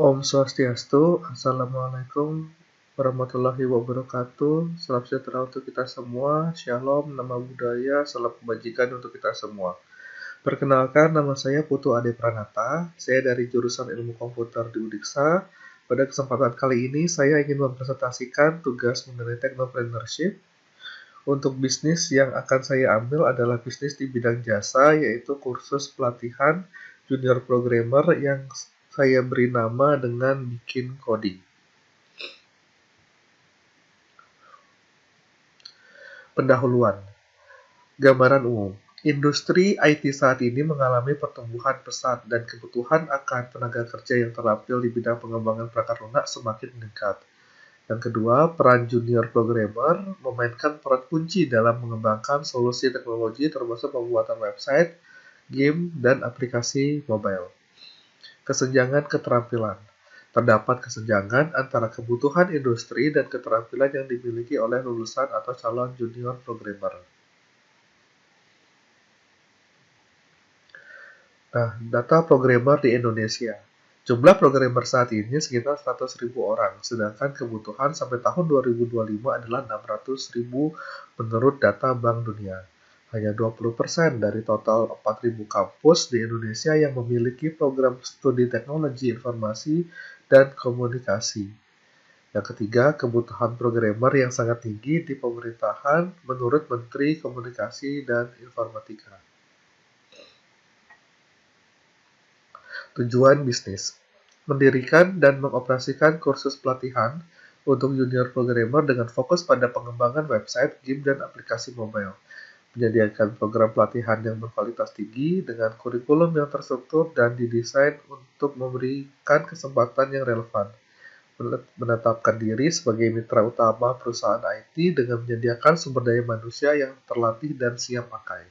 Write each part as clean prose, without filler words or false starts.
Om Swastiastu, Assalamualaikum warahmatullahi wabarakatuh. Salam sejahtera untuk kita semua. Shalom, nama budaya, salam kebajikan untuk kita semua. Perkenalkan, nama saya Putu Ade Pranata. Saya dari jurusan Ilmu Komputer di Udiksa. Pada kesempatan kali ini, saya ingin mempresentasikan tugas mengenai Technopreneurship. Untuk bisnis yang akan saya ambil adalah bisnis di bidang jasa, yaitu kursus pelatihan junior programmer yang saya beri nama dengan bikin coding. Pendahuluan. Gambaran umum. Industri IT saat ini mengalami pertumbuhan pesat dan kebutuhan akan tenaga kerja yang terampil di bidang pengembangan perangkat lunak semakin meningkat. Yang kedua, peran junior programmer memainkan peran kunci dalam mengembangkan solusi teknologi termasuk pembuatan website, game, dan aplikasi mobile. Kesenjangan keterampilan. Terdapat kesenjangan antara kebutuhan industri dan keterampilan yang dimiliki oleh lulusan atau calon junior programmer. Nah, data programmer di Indonesia. Jumlah programmer saat ini sekitar 100.000 orang, sedangkan kebutuhan sampai tahun 2025 adalah 600.000 menurut data Bank Dunia. Hanya 20% dari total 4.000 kampus di Indonesia yang memiliki program studi teknologi informasi dan komunikasi. Yang ketiga, kebutuhan programmer yang sangat tinggi di pemerintahan menurut Menteri Komunikasi dan Informatika. Tujuan bisnis: mendirikan dan mengoperasikan kursus pelatihan untuk junior programmer dengan fokus pada pengembangan website, game, dan aplikasi mobile. Menyediakan program pelatihan yang berkualitas tinggi dengan kurikulum yang terstruktur dan didesain untuk memberikan kesempatan yang relevan. Menetapkan diri sebagai mitra utama perusahaan IT dengan menyediakan sumber daya manusia yang terlatih dan siap pakai.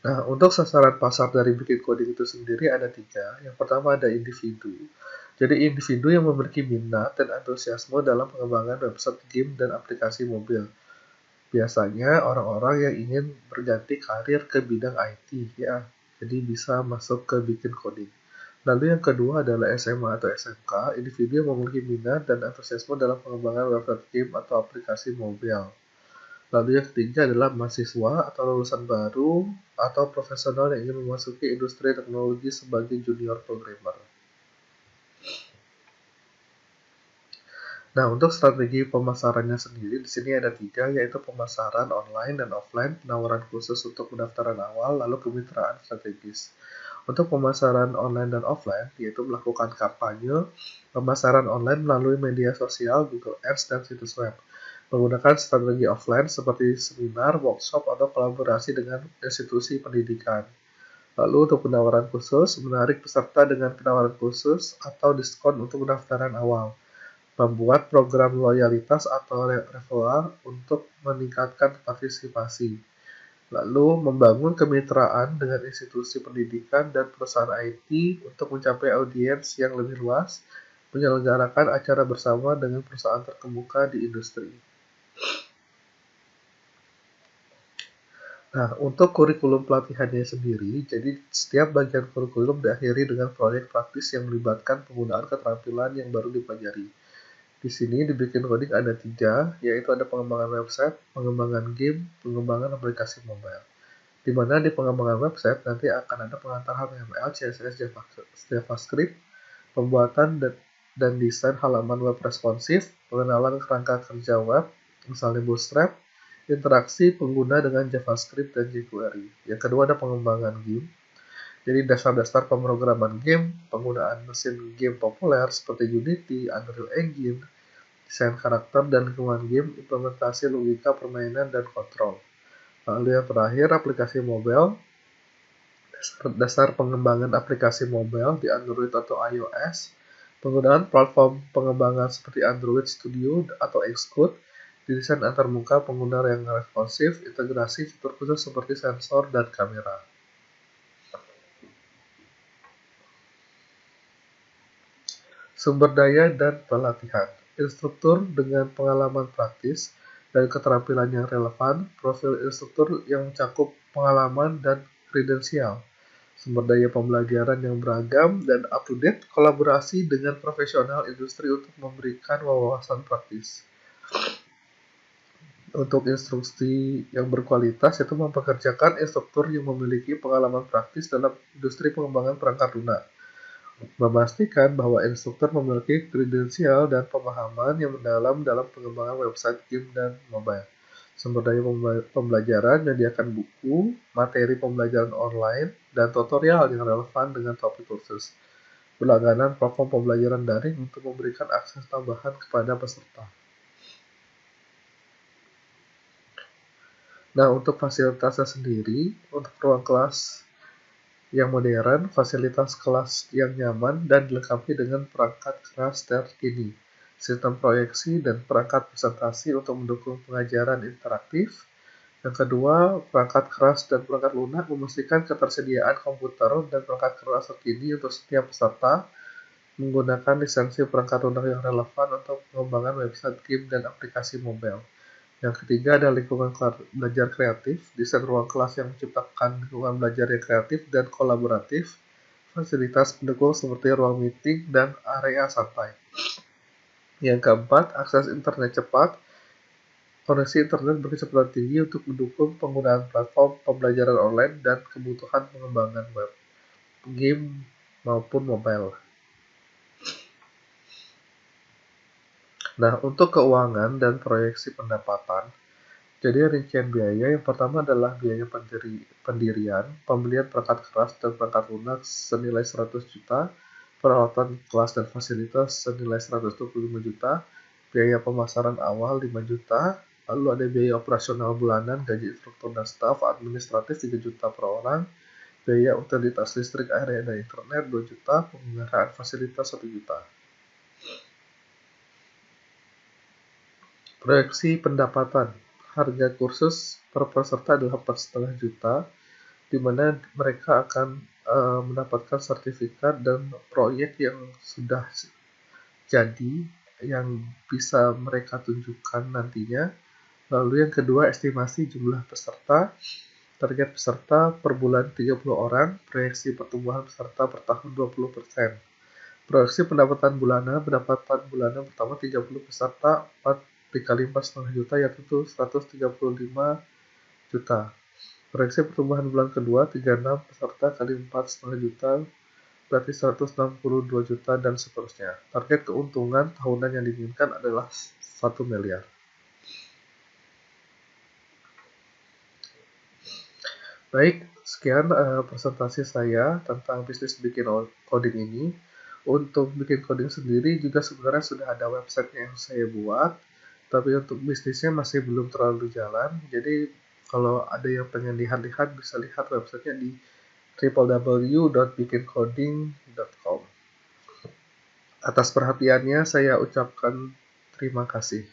Nah, untuk sasaran pasar dari bikin coding itu sendiri ada 3. Yang pertama ada individu. Jadi individu yang memiliki minat dan antusiasme dalam pengembangan website, game, dan aplikasi mobil. Biasanya orang-orang yang ingin berganti karir ke bidang IT ya. Jadi bisa masuk ke bikin coding. Lalu yang kedua adalah SMA atau SMK, individu yang memiliki minat dan antusiasme dalam pengembangan website, game, atau aplikasi mobil. Lalu yang ketiga adalah mahasiswa atau lulusan baru atau profesional yang ingin memasuki industri teknologi sebagai junior programmer. Nah, untuk strategi pemasarannya sendiri di sini ada 3, yaitu pemasaran online dan offline, penawaran khusus untuk pendaftaran awal, lalu kemitraan strategis. Untuk pemasaran online dan offline, yaitu melakukan kampanye, pemasaran online melalui media sosial, Google Ads, dan situs web. Menggunakan strategi offline seperti seminar, workshop, atau kolaborasi dengan institusi pendidikan. Lalu untuk penawaran khusus, menarik peserta dengan penawaran khusus atau diskon untuk pendaftaran awal. Membuat program loyalitas atau referral untuk meningkatkan partisipasi. Lalu membangun kemitraan dengan institusi pendidikan dan perusahaan IT untuk mencapai audiens yang lebih luas, menyelenggarakan acara bersama dengan perusahaan terkemuka di industri. Nah, untuk kurikulum pelatihannya sendiri, jadi setiap bagian kurikulum diakhiri dengan proyek praktis yang melibatkan penggunaan keterampilan yang baru dipelajari. Di sini dibikin coding ada 3, yaitu ada pengembangan website, pengembangan game, pengembangan aplikasi mobile. Di mana di pengembangan website nanti akan ada pengantar HTML, CSS, JavaScript, pembuatan dan desain halaman web responsif, pengenalan kerangka kerja web, misalnya Bootstrap, interaksi pengguna dengan JavaScript dan jQuery. Yang kedua ada pengembangan game. Jadi dasar-dasar pemrograman game, penggunaan mesin game populer seperti Unity, Unreal Engine, desain karakter dan lingkungan game, implementasi logika permainan dan kontrol. Lalu yang terakhir aplikasi mobile, dasar pengembangan aplikasi mobile di Android atau iOS, penggunaan platform pengembangan seperti Android Studio atau Xcode, desain antarmuka pengguna yang responsif, integrasi fitur khusus seperti sensor dan kamera. Sumber daya dan pelatihan. Instruktur dengan pengalaman praktis dan keterampilan yang relevan, profil instruktur yang mencakup pengalaman dan kredensial, sumber daya pembelajaran yang beragam dan up-to-date, kolaborasi dengan profesional industri untuk memberikan wawasan praktis. Untuk instruksi yang berkualitas, itu mempekerjakan instruktur yang memiliki pengalaman praktis dalam industri pengembangan perangkat lunak. Memastikan bahwa instruktur memiliki kredensial dan pemahaman yang mendalam dalam pengembangan website, game, dan mobile. Sumber daya pembelajaran menyediakan buku, materi pembelajaran online, dan tutorial yang relevan dengan topik kursus. Berlangganan platform pembelajaran daring untuk memberikan akses tambahan kepada peserta. Nah, untuk fasilitasnya sendiri, untuk ruang kelas yang modern, fasilitas kelas yang nyaman, dan dilengkapi dengan perangkat keras terkini, sistem proyeksi, dan perangkat presentasi untuk mendukung pengajaran interaktif. Yang kedua, perangkat keras dan perangkat lunak memastikan ketersediaan komputer dan perangkat keras terkini untuk setiap peserta, menggunakan lisensi perangkat lunak yang relevan untuk pengembangan website, game, dan aplikasi mobile. Yang ketiga ada lingkungan belajar kreatif, desain ruang kelas yang menciptakan lingkungan belajar yang kreatif dan kolaboratif, fasilitas pendukung seperti ruang meeting dan area santai. Yang keempat, akses internet cepat, koneksi internet berkecepatan tinggi untuk mendukung penggunaan platform pembelajaran online dan kebutuhan pengembangan web, game, maupun mobile. Nah, untuk keuangan dan proyeksi pendapatan, jadi rincian biaya yang pertama adalah biaya pendirian, pembelian perangkat keras dan perangkat lunak senilai 100 juta, peralatan kelas dan fasilitas senilai 125 juta, biaya pemasaran awal 5 juta, lalu ada biaya operasional bulanan, gaji instruktur dan staf administratif 3 juta per orang, biaya utilitas listrik, air, dan internet 2 juta, pemeliharaan fasilitas 1 juta. Proyeksi pendapatan. Harga kursus per peserta adalah 4,5 juta, di mana mereka akan mendapatkan sertifikat dan proyek yang sudah jadi, yang bisa mereka tunjukkan nantinya. Lalu yang kedua, estimasi jumlah peserta. Target peserta per bulan 30 orang, proyeksi pertumbuhan peserta per tahun 20%. Proyeksi pendapatan bulanan pertama 30 peserta 4 dikali 4,5 juta, yaitu 135 juta. Proyeksi pertumbuhan bulan kedua 36 peserta kali 4,5 juta, berarti 162 juta, dan seterusnya. Target keuntungan tahunan yang diinginkan adalah 1 miliar. Baik, sekian presentasi saya tentang bisnis bikin coding ini. Untuk bikin coding sendiri juga sebenarnya sudah ada website yang saya buat, tapi untuk bisnisnya masih belum terlalu jalan. Jadi kalau ada yang pengen lihat-lihat, bisa lihat websitenya di www.bikincoding.com. Atas perhatiannya saya ucapkan terima kasih.